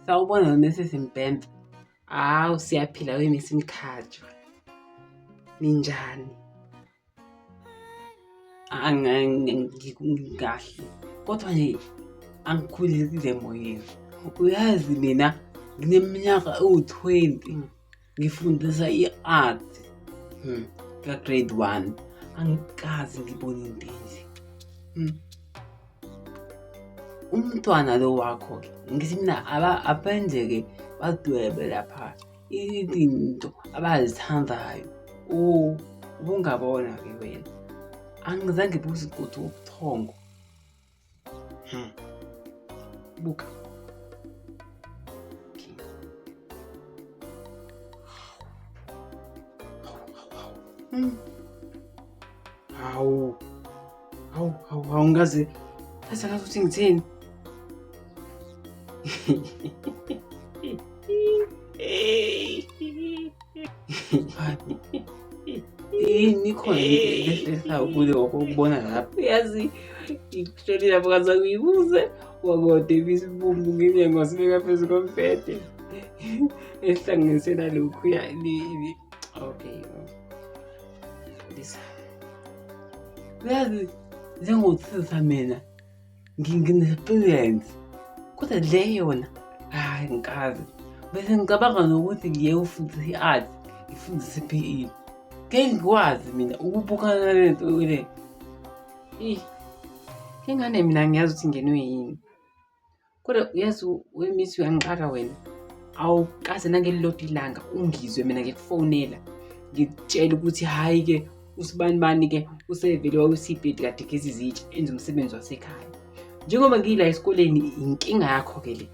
Sawubona Mrs. Mbembe. Hawu siyaphila weMiss Mkhatshwa. Ninjani? Ngikahle. Kodwa nje angikhulekile emoyeni. Uyazi mina ngineminyaka ewu-20 ngifundisa i-art ka grade 1. Angikazi ngibona into enje. Umntwana lo wakho ke ngithi mina abenze-ke badwebe lapha izinto abazithandayo. Ubungabona ke wena. Angizange ngibuze ukuthi ubuthongo. Buka. Hawu. Ngaze ukuthi ngithini? Yini khona lehlisa ukule ukubona lapha? Uyazi ngikushoni lapho kaza kuyibuze wakodwa ibisibumbu nginye ngosibeka phezulu kombhede. Ehlanganisela lokhu yini. Okay. Lisa. Uyazi njengothisha mina ngine-experience. Kodwa le yona hayi ngikazi. Bese ngicabanga nokuthi ngiye ufundisa i-art, ngifundise i-PE. Ngeke ngikwazi mina ukubukana lento le. Ingane mina ngiyazi ukuthi ngenwe yini. Kodwa uyazi weMiss uyangixaka wena. Awukaze nangelilodwa ilanga ungizwe mina ngikufonela. Ngitshela ukuthi hayi ke usibani ke usevele wawusibhedi kade gezi izitsha enza umsebenzi wasekhaya. Njengoba ngila esikoleni inkinga yakho ke le.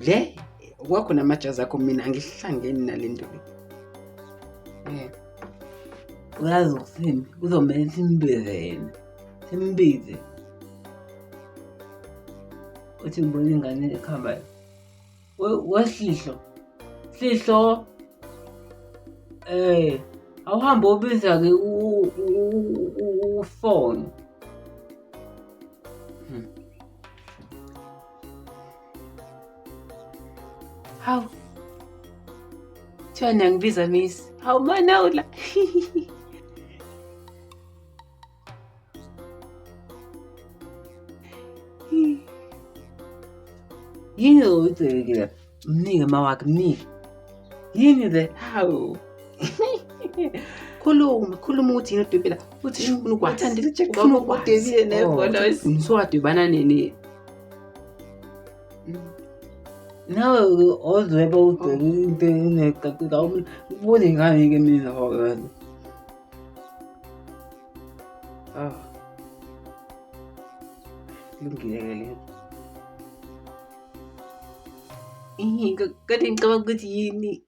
Le kwakho namajazi akho mina angihlangeni nalento le. Uyazi ukuthini uzomela simbize. Uthi ngibona ingane ekhambayo. WeSihlo. Sihlo. Awuhambe ubiza ke ufone. Hawu. Thina ngibiza Miss. Hawu manawula. Yini oyicekile? Mnike mawakhe mnike. Yini le? Hawu. Khuluma uthi yini uDebela? Uthi ufuna ukwazi. Uthandile nje ufuna ukudebile nebona wesi. Uniswadibana nini? Nawe ozweba udebile into enecacile ubone ngani ke mina hawani. Lungile ke le. Kade ngicabanga ukuthi yini?